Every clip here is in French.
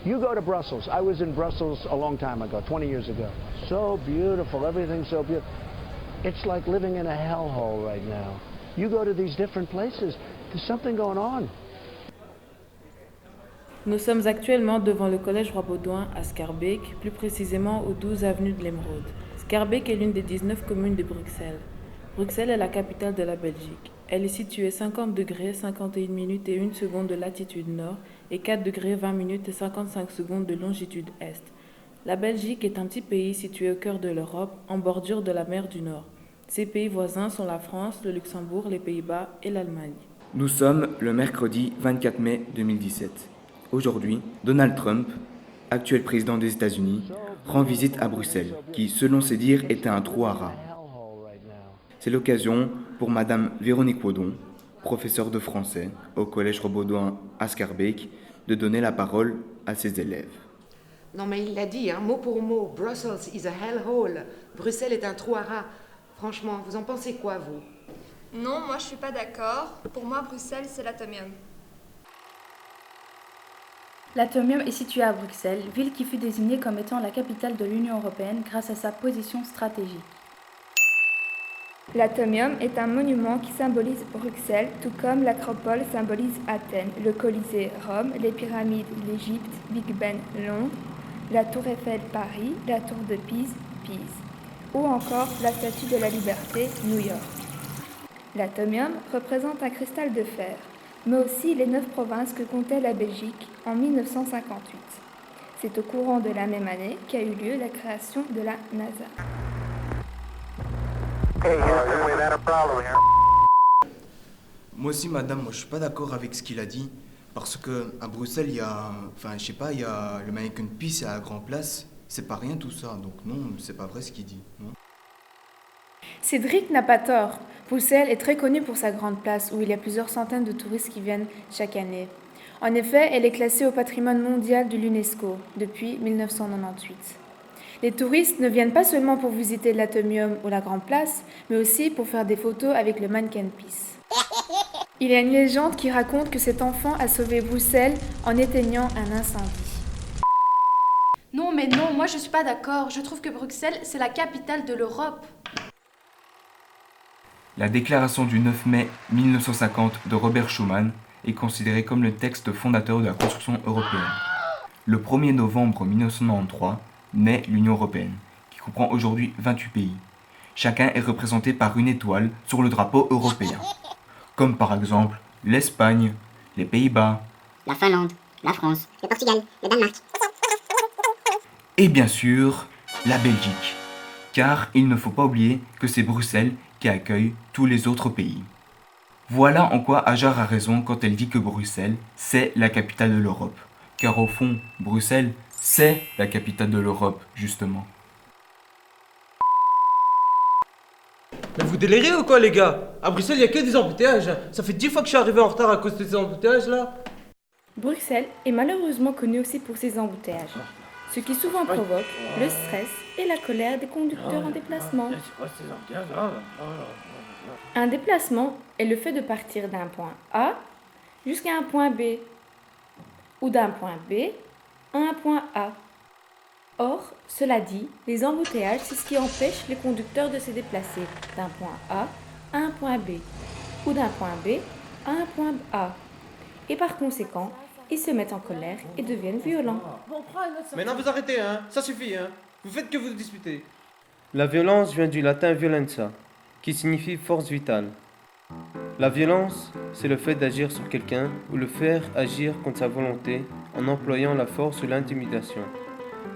You go to Brussels. I was in Brussels a long time ago, 20 years ago. So beautiful, everything's so beautiful. It's like living in a hellhole right now. You go to these different places, there's something going on. Nous sommes actuellement devant le collège Roi-Baudouin à Schaerbeek, plus précisément au 12 avenue de l'Émeraude. Schaerbeek est l'une des 19 communes de Bruxelles. Bruxelles est la capitale de la Belgique. Elle est située 50 degrés 51 minutes et 1 seconde de latitude nord et 4 degrés 20 minutes et 55 secondes de longitude est. La Belgique est un petit pays situé au cœur de l'Europe, en bordure de la mer du Nord. Ses pays voisins sont la France, le Luxembourg, les Pays-Bas et l'Allemagne. Nous sommes le mercredi 24 mai 2017. Aujourd'hui, Donald Trump, actuel président des États-Unis, rend visite à Bruxelles, qui, selon ses dires, était un trou à rats. C'est l'occasion pour Madame Véronique Waudon, professeure de français au Collège Roi-Baudouin à Schaerbeek, de donner la parole à ses élèves. Non mais il l'a dit, hein, mot pour mot, Brussels is a hellhole. Bruxelles est un trou à rats. Franchement, vous en pensez quoi, vous? Non, moi je suis pas d'accord. Pour moi, Bruxelles, c'est l'atomium. L'atomium est situé à Bruxelles, ville qui fut désignée comme étant la capitale de l'Union européenne grâce à sa position stratégique. L'atomium est un monument qui symbolise Bruxelles, tout comme l'Acropole symbolise Athènes, le Colisée Rome, les pyramides l'Égypte, Big Ben Londres, la Tour Eiffel Paris, la Tour de Pise, ou encore la Statue de la Liberté, New York. L'atomium représente un cristal de fer, mais aussi les 9 provinces que comptait la Belgique en 1958. C'est au courant de la même année qu'a eu lieu la création de la NASA. Moi aussi, madame, je suis pas d'accord avec ce qu'il a dit. Parce que à Bruxelles, il y a le Mannequin Peace à la Grand Place. C'est pas rien tout ça. Donc non, c'est pas vrai ce qu'il dit. Non. Cédric n'a pas tort. Bruxelles est très connue pour sa grande place où il y a plusieurs centaines de touristes qui viennent chaque année. En effet, elle est classée au patrimoine mondial de l'UNESCO depuis 1998. Les touristes ne viennent pas seulement pour visiter l'Atomium ou la Grande Place, mais aussi pour faire des photos avec le Mannequin Peace. Il y a une légende qui raconte que cet enfant a sauvé Bruxelles en éteignant un incendie. Non, mais non, moi je suis pas d'accord. Je trouve que Bruxelles, c'est la capitale de l'Europe. La déclaration du 9 mai 1950 de Robert Schuman est considérée comme le texte fondateur de la construction européenne. Le 1er novembre 1993 naît l'Union européenne, qui comprend aujourd'hui 28 pays. Chacun est représenté par une étoile sur le drapeau européen, comme par exemple l'Espagne, les Pays-Bas, la Finlande, la France, le Portugal, le Danemark. Et bien sûr, la Belgique, car il ne faut pas oublier que c'est Bruxelles qui accueille tous les autres pays. Voilà en quoi Hajar a raison quand elle dit que Bruxelles, c'est la capitale de l'Europe. Car au fond, Bruxelles, c'est la capitale de l'Europe, justement. Mais vous délirez ou quoi, les gars? À Bruxelles, il n'y a que des embouteillages. Ça fait 10 fois que je suis arrivé en retard à cause de ces embouteillages-là. Bruxelles est malheureusement connue aussi pour ses embouteillages, ce qui souvent provoque le stress et la colère des conducteurs en déplacement. Un déplacement est le fait de partir d'un point A jusqu'à un point B, ou d'un point B à un point A. Or, cela dit, les embouteillages, c'est ce qui empêche les conducteurs de se déplacer d'un point A à un point B, ou d'un point B à un point A. Et par conséquent, ils se mettent en colère et deviennent violents. Maintenant vous arrêtez, hein. Ça suffit, hein. Vous faites que vous disputez. La violence vient du latin violenza, qui signifie force vitale. La violence, c'est le fait d'agir sur quelqu'un ou le faire agir contre sa volonté en employant la force ou l'intimidation.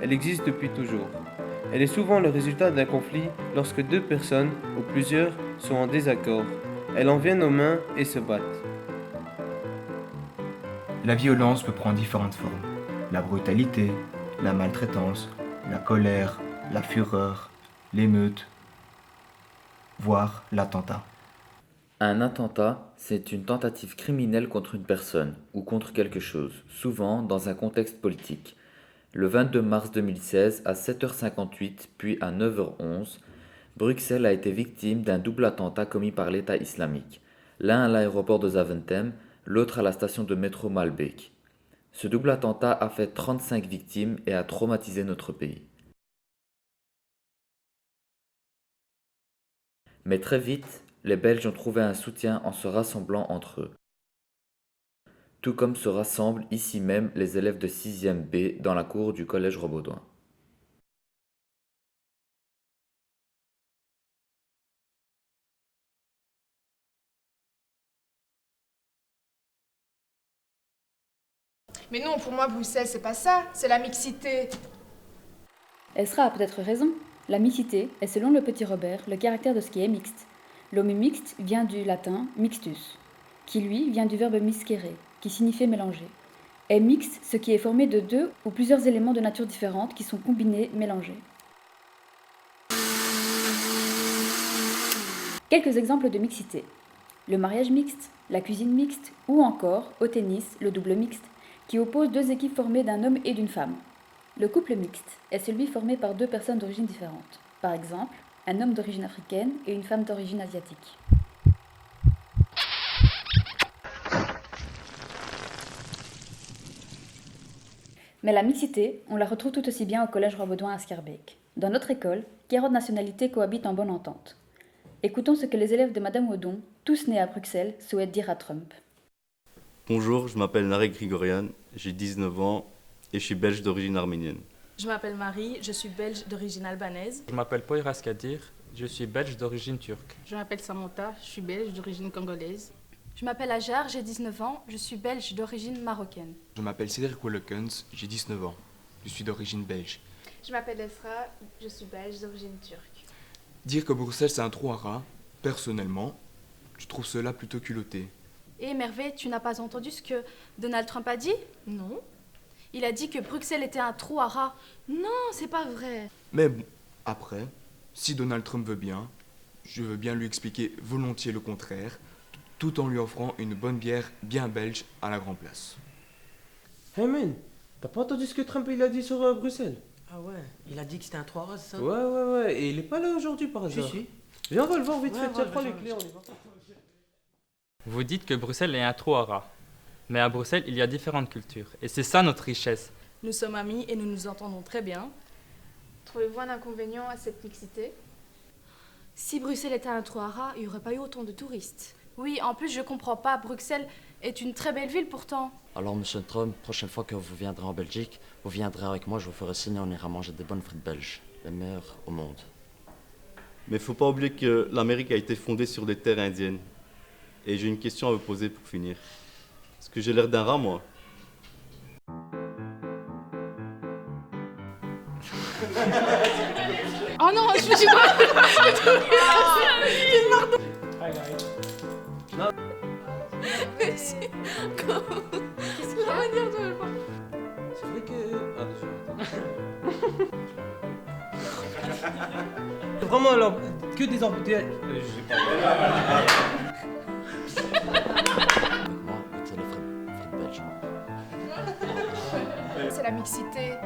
Elle existe depuis toujours. Elle est souvent le résultat d'un conflit lorsque deux personnes ou plusieurs sont en désaccord. Elles en viennent aux mains et se battent. La violence peut prendre différentes formes. La brutalité, la maltraitance, la colère, la fureur, l'émeute, voire l'attentat. Un attentat, c'est une tentative criminelle contre une personne ou contre quelque chose, souvent dans un contexte politique. Le 22 mars 2016, à 7h58 puis à 9h11, Bruxelles a été victime d'un double attentat commis par l'État islamique, l'un à l'aéroport de Zaventem, l'autre à la station de métro Malbeek. Ce double attentat a fait 35 victimes et a traumatisé notre pays. Mais très vite, les Belges ont trouvé un soutien en se rassemblant entre eux. Tout comme se rassemblent ici même les élèves de 6e B dans la cour du collège Robaudouin. Mais non, pour moi, Bruxelles, c'est pas ça. C'est la mixité. Esra a peut-être raison. La mixité est, selon le petit Robert, le caractère de ce qui est mixte. Le mot mixte vient du latin mixtus, qui lui vient du verbe miscere, qui signifie mélanger. Est mixte ce qui est formé de deux ou plusieurs éléments de nature différente qui sont combinés, mélangés. Quelques exemples de mixité. Le mariage mixte, la cuisine mixte ou encore, au tennis, le double mixte, qui oppose deux équipes formées d'un homme et d'une femme. Le couple mixte est celui formé par deux personnes d'origine différente. Par exemple, un homme d'origine africaine et une femme d'origine asiatique. Mais la mixité, on la retrouve tout aussi bien au collège Robaudouin à Schaerbeek. Dans notre école, 40 nationalités cohabitent en bonne entente. Écoutons ce que les élèves de Madame Odon, tous nés à Bruxelles, souhaitent dire à Trump. Bonjour, je m'appelle Narek Grigorian, j'ai 19 ans et je suis belge d'origine arménienne. Je m'appelle Marie, je suis belge d'origine albanaise. Je m'appelle Poyraz Kadir, je suis belge d'origine turque. Je m'appelle Samantha, je suis belge d'origine congolaise. Je m'appelle Ajar, j'ai 19 ans, je suis belge d'origine marocaine. Je m'appelle Cédric Willekens, j'ai 19 ans, je suis d'origine belge. Je m'appelle Esra, je suis belge d'origine turque. Dire que Bruxelles c'est un trou à rats, personnellement, je trouve cela plutôt culotté. Et Merveille, tu n'as pas entendu ce que Donald Trump a dit? Non. Il a dit que Bruxelles était un trou à rats. Non, c'est pas vrai. Mais bon, après, si Donald Trump veut bien, je veux bien lui expliquer volontiers le contraire, tout en lui offrant une bonne bière bien belge à la Grand Place. Hey man, t'as pas entendu ce que Trump il a dit sur Bruxelles? Ah ouais, il a dit que c'était un 3 roses, ça? Ouais, et il est pas là aujourd'hui par hasard. Si. Viens, on va le voir vite fait, tiens, prends les clés, on y va. Vous dites que Bruxelles est un trou à rats. Mais à Bruxelles, il y a différentes cultures. Et c'est ça notre richesse. Nous sommes amis et nous nous entendons très bien. Trouvez-vous un inconvénient à cette mixité? Si Bruxelles était un trou à rats, il n'y aurait pas eu autant de touristes. Oui, en plus, je comprends pas. Bruxelles est une très belle ville pourtant. Alors, monsieur Trump, prochaine fois que vous viendrez en Belgique, vous viendrez avec moi, je vous ferai signe et on ira manger des bonnes frites belges. Les meilleures au monde. Mais faut pas oublier que l'Amérique a été fondée sur des terres indiennes. Et j'ai une question à vous poser pour finir. Est-ce que j'ai l'air d'un rat, moi? Oh non, je me suis pas... Non. Mais si... Qu'est-ce qu'il y a? C'est vrai que... Ah, désolé. Vraiment, alors, que des embouteillages. Je sais pas. C'est la mixité.